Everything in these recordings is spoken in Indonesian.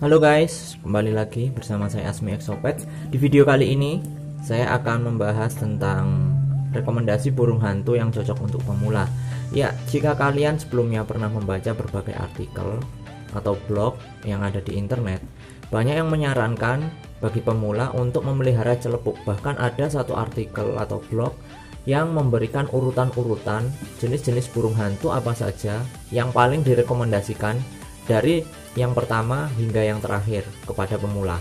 Halo guys, kembali lagi bersama saya Asmi Exopet. Di video kali ini saya akan membahas tentang rekomendasi burung hantu yang cocok untuk pemula. Ya, jika kalian sebelumnya pernah membaca berbagai artikel atau blog yang ada di internet, banyak yang menyarankan bagi pemula untuk memelihara celepuk. Bahkan ada satu artikel atau blog yang memberikan urutan-urutan jenis-jenis burung hantu apa saja yang paling direkomendasikan dari yang pertama hingga yang terakhir kepada pemula.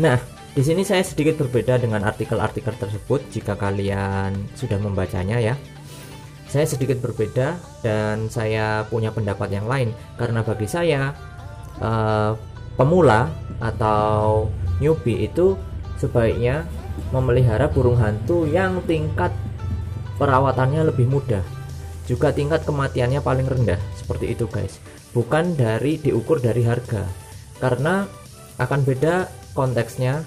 Nah, di sini saya sedikit berbeda dengan artikel-artikel tersebut. Jika kalian sudah membacanya ya, saya sedikit berbeda dan saya punya pendapat yang lain. Karena bagi saya pemula atau newbie itu sebaiknya memelihara burung hantu yang tingkat perawatannya lebih mudah, juga tingkat kematiannya paling rendah. Seperti itu guys, bukan diukur dari harga, karena akan beda konteksnya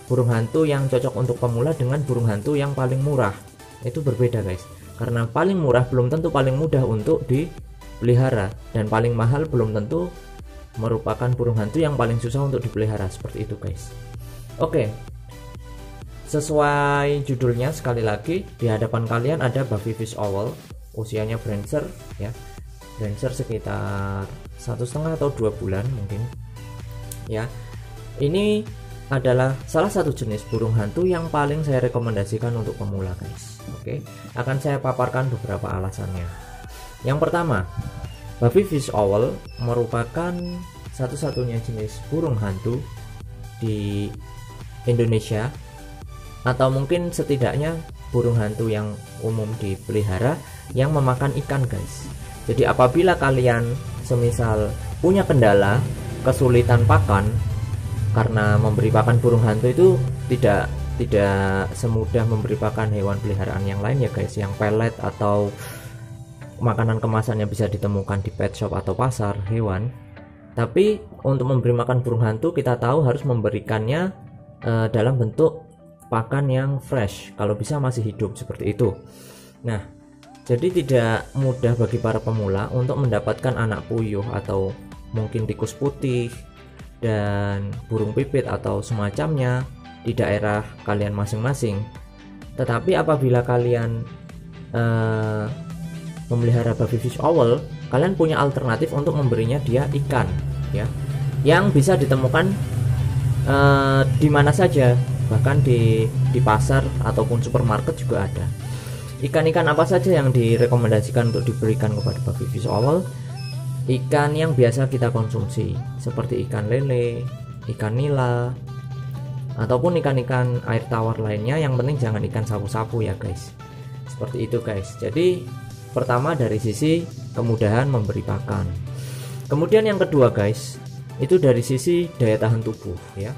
burung hantu yang cocok untuk pemula dengan burung hantu yang paling murah. Itu berbeda guys, karena paling murah belum tentu paling mudah untuk dipelihara, dan paling mahal belum tentu merupakan burung hantu yang paling susah untuk dipelihara. Seperti itu guys. Oke, sesuai judulnya, sekali lagi di hadapan kalian ada Buffy Fish Owl, usianya Brancer ya, Brancer sekitar 1,5 atau 2 bulan mungkin ya. Ini adalah salah satu jenis burung hantu yang paling saya rekomendasikan untuk pemula guys. Oke, akan saya paparkan beberapa alasannya. Yang pertama, Buffy Fish Owl merupakan satu-satunya jenis burung hantu di Indonesia, atau mungkin setidaknya burung hantu yang umum dipelihara yang memakan ikan guys. Jadi apabila kalian semisal punya kendala kesulitan pakan, karena memberi pakan burung hantu itu tidak semudah memberi pakan hewan peliharaan yang lain ya guys, yang pelet atau makanan kemasan yang bisa ditemukan di pet shop atau pasar hewan. Tapi untuk memberi makan burung hantu kita tahu harus memberikannya dalam bentuk pakan yang fresh, kalau bisa masih hidup seperti itu. Nah, jadi tidak mudah bagi para pemula untuk mendapatkan anak puyuh atau mungkin tikus putih dan burung pipit atau semacamnya di daerah kalian masing-masing. Tetapi apabila kalian memelihara Buffy Fish Owl, kalian punya alternatif untuk memberinya dia ikan ya, yang bisa ditemukan di mana saja, bahkan di pasar ataupun supermarket juga ada. Ikan-ikan apa saja yang direkomendasikan untuk diberikan kepada Buffy Fish Owl? Ikan yang biasa kita konsumsi seperti ikan lele, ikan nila, ataupun ikan-ikan air tawar lainnya. Yang penting jangan ikan sapu-sapu ya guys. Seperti itu guys. Jadi pertama dari sisi kemudahan memberi pakan. Kemudian yang kedua guys, itu dari sisi daya tahan tubuh ya.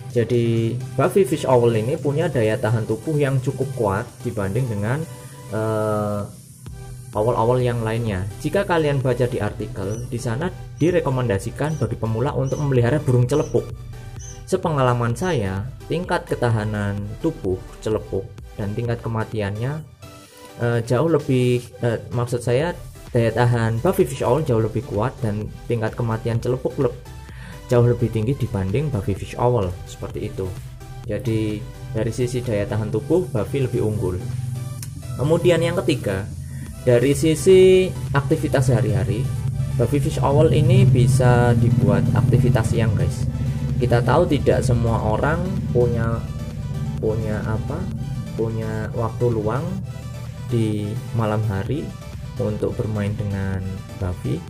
Jadi Buffy Fish Owl ini punya daya tahan tubuh yang cukup kuat dibanding dengan owl-owl yang lainnya. Jika kalian baca di artikel, di sana direkomendasikan bagi pemula untuk memelihara burung celepuk. Sepengalaman saya, tingkat ketahanan tubuh celepuk dan tingkat kematiannya jauh lebih, maksud saya daya tahan Buffy Fish Owl jauh lebih kuat dan tingkat kematian celepuk jauh lebih tinggi dibanding Buffy Fish Owl. Seperti itu. Jadi dari sisi daya tahan tubuh Buffy lebih unggul. Kemudian yang ketiga, dari sisi aktivitas sehari-hari, Buffy Fish Owl ini bisa dibuat aktivitas siang guys. Kita tahu tidak semua orang punya waktu luang di malam hari untuk bermain dengan Buffy.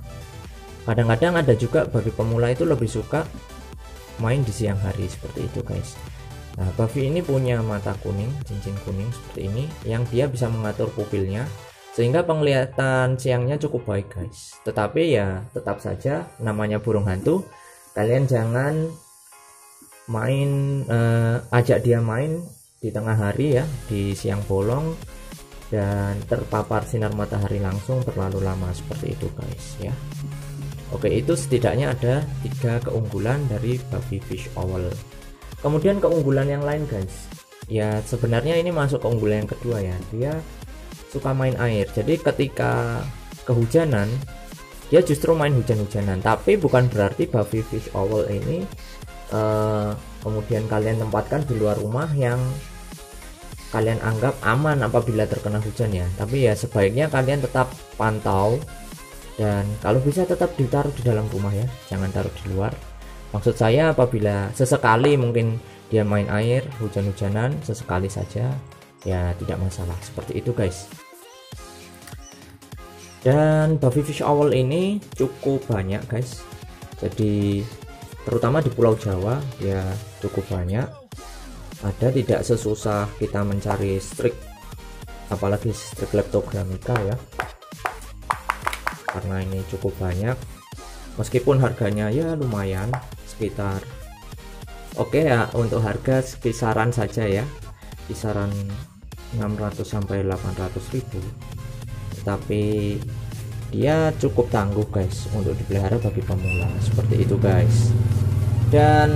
Kadang-kadang ada juga bagi pemula itu lebih suka main di siang hari, seperti itu guys. Nah, Buffy ini punya mata kuning, cincin kuning seperti ini, yang dia bisa mengatur pupilnya sehingga penglihatan siangnya cukup baik guys. Tetapi ya tetap saja namanya burung hantu, kalian jangan ajak dia main di tengah hari ya, di siang bolong dan terpapar sinar matahari langsung terlalu lama, seperti itu guys ya. Oke, itu setidaknya ada 3 keunggulan dari Buffy Fish Owl. Kemudian keunggulan yang lain guys, ya sebenarnya ini masuk keunggulan yang kedua ya, dia suka main air. Jadi ketika kehujanan dia justru main hujan-hujanan. Tapi bukan berarti Buffy Fish Owl ini kemudian kalian tempatkan di luar rumah yang kalian anggap aman apabila terkena hujan ya. Tapi ya sebaiknya kalian tetap pantau, dan kalau bisa tetap ditaruh di dalam rumah ya, jangan taruh di luar. Maksud saya apabila sesekali mungkin dia main air hujan-hujanan, sesekali saja ya tidak masalah, seperti itu guys. Dan Buffy Fish Owl ini cukup banyak guys, jadi terutama di Pulau Jawa ya cukup banyak. Ada, tidak sesusah kita mencari strik, apalagi strik leptogrammica ya, karena ini cukup banyak, meskipun harganya ya lumayan sekitar oke ya, untuk harga kisaran saja ya, kisaran 600 sampai 800 ribu, tetapi dia cukup tangguh guys untuk dipelihara bagi pemula, seperti itu guys. Dan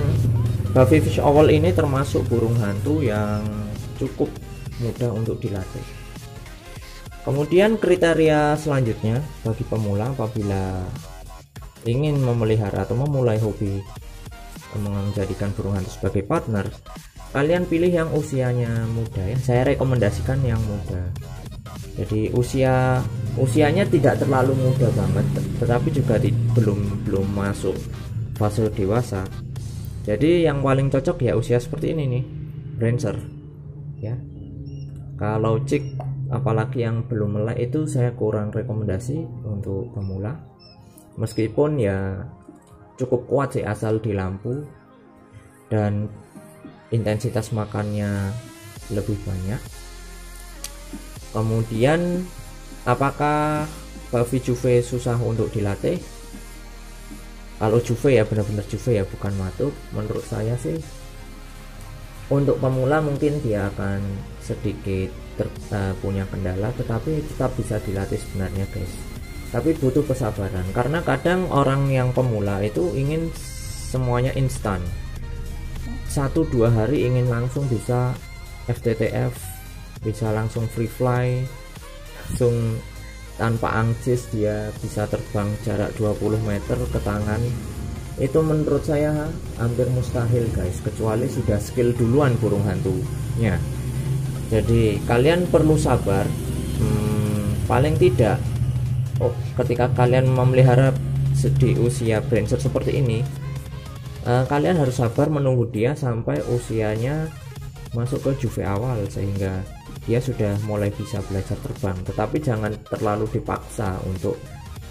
Buffy Fish Owl ini termasuk burung hantu yang cukup mudah untuk dilatih. Kemudian kriteria selanjutnya bagi pemula apabila ingin memelihara atau memulai hobi menjadikan burung hantu sebagai partner, kalian pilih yang usianya muda ya. Saya rekomendasikan yang muda. Jadi usianya tidak terlalu muda banget, tetapi juga belum masuk fase dewasa. Jadi yang paling cocok ya usia seperti ini nih, Prancer ya. Kalau chick apalagi yang belum melek itu saya kurang rekomendasi untuk pemula, meskipun ya cukup kuat sih asal di lampu dan intensitas makannya lebih banyak. Kemudian apakah Buffy Juve susah untuk dilatih? Kalau Juve ya benar-benar Juve ya, bukan matuk, menurut saya sih untuk pemula mungkin dia akan sedikit punya kendala, tetapi tetap bisa dilatih sebenarnya guys. Tapi butuh kesabaran, karena kadang orang yang pemula itu ingin semuanya instan, 1-2 hari ingin langsung bisa FTTF, bisa langsung free fly, langsung tanpa angcis dia bisa terbang jarak 20 meter ke tangan. Itu menurut saya hampir mustahil guys, kecuali sudah skill duluan burung hantunya. Jadi kalian perlu sabar, paling tidak ketika kalian memelihara di usia Prancer seperti ini, kalian harus sabar menunggu dia sampai usianya masuk ke Juve awal, sehingga dia sudah mulai bisa belajar terbang. Tetapi jangan terlalu dipaksa untuk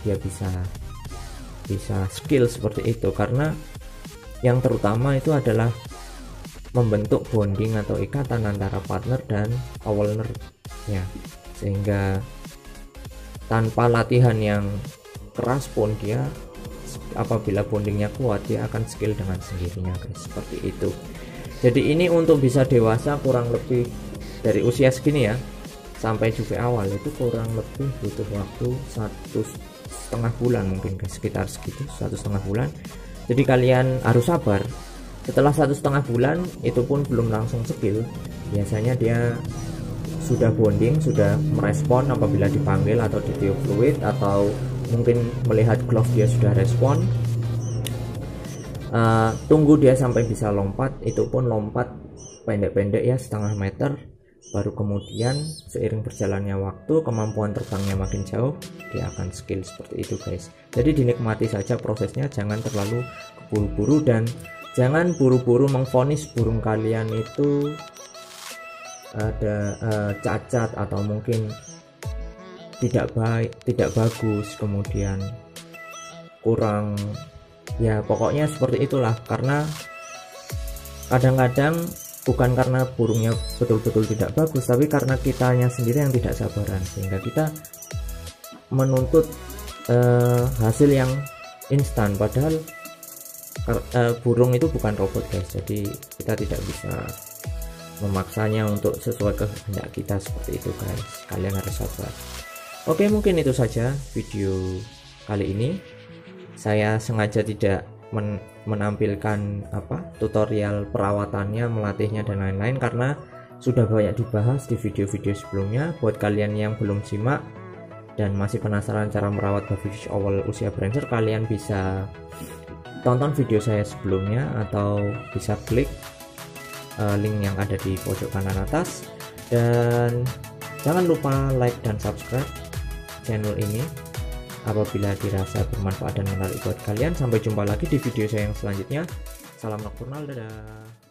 dia bisa skill seperti itu, karena yang terutama itu adalah membentuk bonding atau ikatan antara partner dan owner ya, sehingga tanpa latihan yang keras pun dia apabila bondingnya kuat dia akan skill dengan sendirinya guys, seperti itu. Jadi ini untuk bisa dewasa kurang lebih dari usia segini ya sampai Juve awal itu kurang lebih butuh waktu 1,5 bulan mungkin guys, sekitar segitu, 1,5 bulan. Jadi kalian harus sabar. Setelah 1,5 bulan itu pun belum langsung skill, biasanya dia sudah bonding, sudah merespon apabila dipanggil atau ditiup fluid, atau mungkin melihat glove dia sudah respon. Tunggu dia sampai bisa lompat, itu pun lompat pendek-pendek ya, 0,5 meter, baru kemudian seiring berjalannya waktu kemampuan terbangnya makin jauh dia akan skill, seperti itu guys. Jadi dinikmati saja prosesnya, jangan terlalu keburu-buru dan jangan buru-buru mengvonis burung kalian itu ada cacat atau mungkin tidak baik, tidak bagus, kemudian kurang ya, pokoknya seperti itulah. Karena kadang-kadang bukan karena burungnya betul-betul tidak bagus, tapi karena kitanya sendiri yang tidak sabaran, sehingga kita menuntut hasil yang instan, padahal burung itu bukan robot guys. Jadi kita tidak bisa memaksanya untuk sesuai kehendak kita, seperti itu guys. Kalian harus sabar. Oke, mungkin itu saja video kali ini. Saya sengaja tidak menampilkan tutorial perawatannya, melatihnya dan lain-lain, karena sudah banyak dibahas di video-video sebelumnya. Buat kalian yang belum simak dan masih penasaran cara merawat Buffyfish Owl usia Brancer, kalian bisa tonton video saya sebelumnya atau bisa klik link yang ada di pojok kanan atas, dan jangan lupa like dan subscribe channel ini apabila dirasa bermanfaat dan menarik buat kalian. Sampai jumpa lagi di video saya yang selanjutnya. Salam nokturnal, dadah.